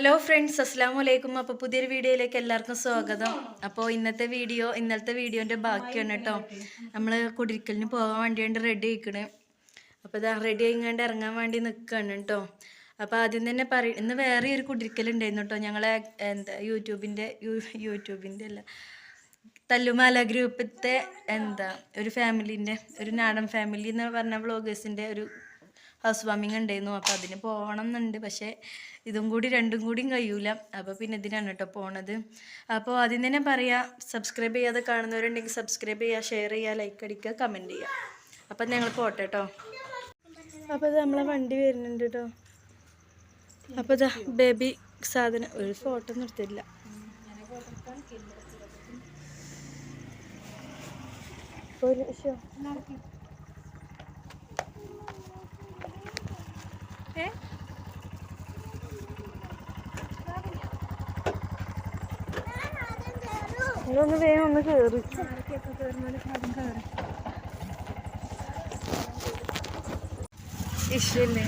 Hello friends, അസ്സാം വലൈക്കും. അപ്പോൾ പുതിയൊരു വീഡിയോയിലേക്ക് എല്ലാവർക്കും സ്വാഗതം. അപ്പോൾ ഇന്നലത്തെ വീഡിയോൻ്റെ ബാക്കിയാണ് കേട്ടോ. നമ്മൾ കുടിരിക്കലിന് പോകാൻ വേണ്ടിയിട്ട് റെഡി ആയിക്കണേ. അപ്പോൾ ഇതാ റെഡി ആയിങ്ങാണ്ട് ഇറങ്ങാൻ വേണ്ടി നിൽക്കുകയാണ് കേട്ടോ. അപ്പോൾ ആദ്യം തന്നെ ഇന്ന് വേറെ ഒരു കുടിരിക്കലുണ്ടായിരുന്നു കേട്ടോ. ഞങ്ങളെ യൂട്യൂബിൻ്റെ അല്ല, തല്ലുമാല ഗ്രൂപ്പിലത്തെ ഒരു ഫാമിലീൻ്റെ, ഒരു നാടൻ ഫാമിലി എന്ന് പറഞ്ഞ വ്ളോഗേഴ്സിൻ്റെ ഒരു ഹൗസ് വാമിങ് ഉണ്ടായിരുന്നു. അപ്പോൾ അതിന് പോകണം എന്നുണ്ട്, പക്ഷേ രണ്ടും കൂടിയും കഴിയൂല. അപ്പോൾ പിന്നെ ഇതിനാണ് കേട്ടോ പോണത്. അപ്പോൾ ആദ്യം തന്നെ പറയാം, സബ്സ്ക്രൈബ് ചെയ്യാതെ കാണുന്നവരുണ്ടെങ്കിൽ സബ്സ്ക്രൈബ് ചെയ്യുക, ഷെയർ ചെയ്യുക, ലൈക്ക് അടിക്കുക, കമൻറ്റ് ചെയ്യുക. അപ്പം ഞങ്ങൾ പോട്ടെ കേട്ടോ. അപ്പോൾ ഇത് നമ്മളെ വണ്ടി വരുന്നുണ്ട് കേട്ടോ. അപ്പോൾ ഇതാ ബേബി സാധനം, ഒരു ഫോട്ടോ ഒന്നും എടുത്തില്ല. ഒരു ഒന്ന് വേഗം ഒന്ന് കയറി ഇഷ്ടല്ലേ.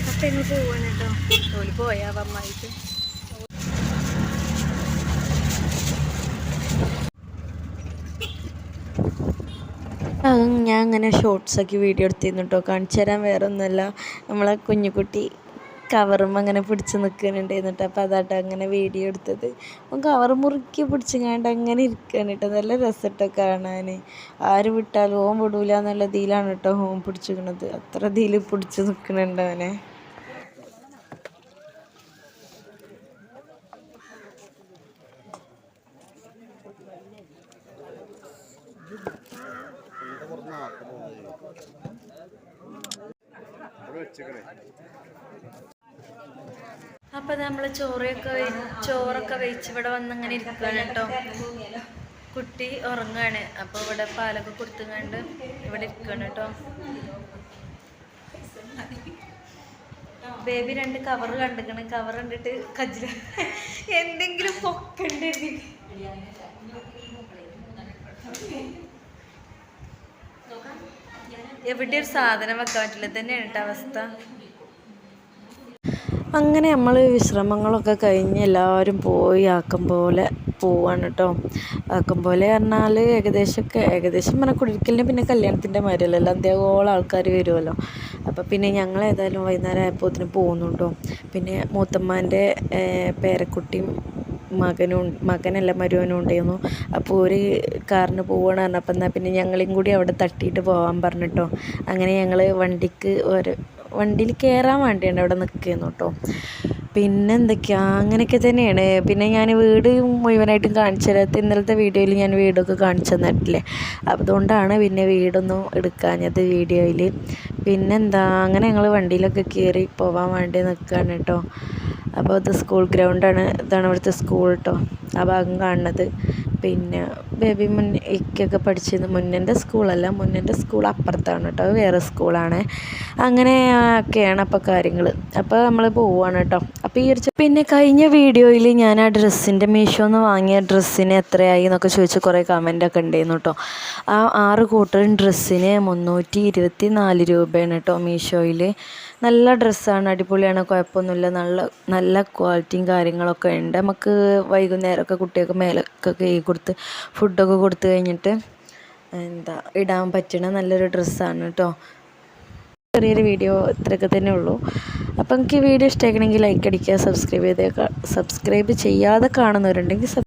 അപ്പം ഇന്ന് പോവാൻ കേട്ടോ. ജോലി പോയാ അമ്മായിട്ട്. ഞാൻ അങ്ങനെ ഷോർട്സാക്കി വീഡിയോ എടുത്തിരുന്നു കേട്ടോ. കാണിച്ചു തരാൻ വേറെ ഒന്നുമല്ല, നമ്മളെ കുഞ്ഞുകുട്ടി കവറും അങ്ങനെ പിടിച്ച് നിൽക്കുന്നുണ്ടായിരുന്നു കേട്ടോ. അപ്പോൾ അതാട്ടോ അങ്ങനെ വീഡിയോ എടുത്തത്. അപ്പം കവർ മുറുക്കി പിടിച്ചങ്ങാണ്ട് അങ്ങനെ ഇരിക്കുകയാണ് കേട്ടോ. നല്ല രസട്ടോ കാണാൻ. ആര് വിട്ടാലും ഓൻ വിടൂല എന്നുള്ള ഇതിലാണ് കേട്ടോ ഓൻ പിടിച്ചിരിക്കണത്. അത്ര ഇതിൽ പിടിച്ച് നിൽക്കുന്നുണ്ട് അവനെ. അപ്പം നമ്മൾ ചോറൊക്കെ വെച്ച് ഇവിടെ വന്നിങ്ങനെ ഇരിക്കുകയാണ് കേട്ടോ. കുട്ടി ഉറങ്ങുകയാണ്. അപ്പോൾ ഇവിടെ പാലൊക്കെ കൊടുത്തുകൊണ്ട് ഇവിടെ ഇരിക്കുകയാണ് കേട്ടോ. Baby 2 cover കണ്ടിരിക്കണം. കവർ കണ്ടിട്ട് കജില എന്തെങ്കിലും പൊക്കണ്ടേ. എവിടെ ഒരു സാധനം വെക്കാൻ പറ്റില്ല, തന്നെയാണ് കേട്ടോ അവസ്ഥ. അങ്ങനെ നമ്മൾ വിശ്രമങ്ങളൊക്കെ കഴിഞ്ഞ് എല്ലാവരും പോയി ആക്കം പോലെ പോവാണ് കേട്ടോ. ആക്കം പോലെ പറഞ്ഞാൽ ഏകദേശം പറഞ്ഞാൽ കുടിരിക്കലിന് പിന്നെ കല്യാണത്തിൻ്റെ മാതിരിയല്ലല്ലോ, അന്തേകോളം ആൾക്കാർ വരുമല്ലോ. അപ്പോൾ പിന്നെ ഞങ്ങൾ ഏതായാലും വൈകുന്നേരം ആയപ്പോഴത്തിന് പോകുന്നു കേട്ടോ. പിന്നെ മൂത്തമ്മാൻ്റെ പേരക്കുട്ടിയും മകനല്ല മരുവനും ഉണ്ടായിരുന്നു. അപ്പോൾ ഒരു കാറിന് പോവുകയാണ് പറഞ്ഞപ്പോൾ എന്നാൽ പിന്നെ ഞങ്ങളെയും കൂടി അവിടെ തട്ടിയിട്ട് പോകാൻ പറഞ്ഞിട്ടോ. അങ്ങനെ ഞങ്ങൾ വണ്ടിയിൽ കയറാൻ വേണ്ടിയാണ് അവിടെ നിൽക്കുന്നു കേട്ടോ. പിന്നെ അങ്ങനെയൊക്കെ തന്നെയാണ്. പിന്നെ ഞാൻ വീട് മുഴുവനായിട്ടും കാണിച്ചു തരാത്ത ഇന്നലത്തെ വീഡിയോയിൽ ഞാൻ വീടൊക്കെ കാണിച്ചു തന്നിട്ടില്ലേ. അതുകൊണ്ടാണ് പിന്നെ വീടൊന്നും എടുക്കാഞ്ഞത് വീഡിയോയിൽ. അങ്ങനെ ഞങ്ങൾ വണ്ടിയിലൊക്കെ കയറി പോകാൻ വേണ്ടി നിൽക്കുകയാണ് കേട്ടോ. അപ്പോൾ ഇത് സ്കൂൾ ഗ്രൗണ്ടാണ്. ഇതാണ് ഇവിടുത്തെ സ്കൂൾ കേട്ടോ, ആ ഭാഗം കാണുന്നത്. പിന്നെ ബേബി ഇക്കൊക്കെ പഠിച്ചിരുന്നത് മുന്നേൻ്റെ സ്കൂളല്ല, മുന്നേൻ്റെ സ്കൂൾ അപ്പുറത്താണ് കേട്ടോ, വേറെ സ്കൂളാണ്. അങ്ങനെ ഒക്കെയാണ് അപ്പോൾ കാര്യങ്ങൾ. അപ്പോൾ നമ്മൾ പോവുകയാണ് കേട്ടോ. അപ്പോൾ പിന്നെ കഴിഞ്ഞ വീഡിയോയിൽ ഞാൻ ആ ഡ്രസ്സിൻ്റെ മീഷോന്ന് വാങ്ങിയ ഡ്രസ്സിന് എത്രയായി എന്നൊക്കെ ചോദിച്ച് കുറേ കമൻറ്റൊക്കെ ഉണ്ടായിരുന്നു കേട്ടോ. ആ 6 കൂട്ടം ഡ്രസ്സിന് 324 രൂപയാണ് കേട്ടോ മീഷോയിൽ. നല്ല ഡ്രസ്സാണ്, അടിപൊളിയാണ്, കുഴപ്പമൊന്നുമില്ല. നല്ല ക്വാളിറ്റിയും കാര്യങ്ങളൊക്കെ ഉണ്ട്. നമുക്ക് വൈകുന്നേരമൊക്കെ കുട്ടികൾക്ക് മേലൊക്കെ കഴുകി കൊടുത്ത് ഫുഡൊക്കെ കൊടുത്തു കഴിഞ്ഞിട്ട് ഇടാൻ പറ്റണ നല്ലൊരു ഡ്രസ്സാണ് കേട്ടോ. ചെറിയൊരു വീഡിയോ ഇത്രയൊക്കെ തന്നെ ഉള്ളൂ. അപ്പോൾ എനിക്ക് ഈ വീഡിയോ ഇഷ്ടമാക്കണമെങ്കിൽ ലൈക്ക് അടിക്കുക, സബ്സ്ക്രൈബ് ചെയ്യാതെ കാണുന്നവരുണ്ടെങ്കിൽ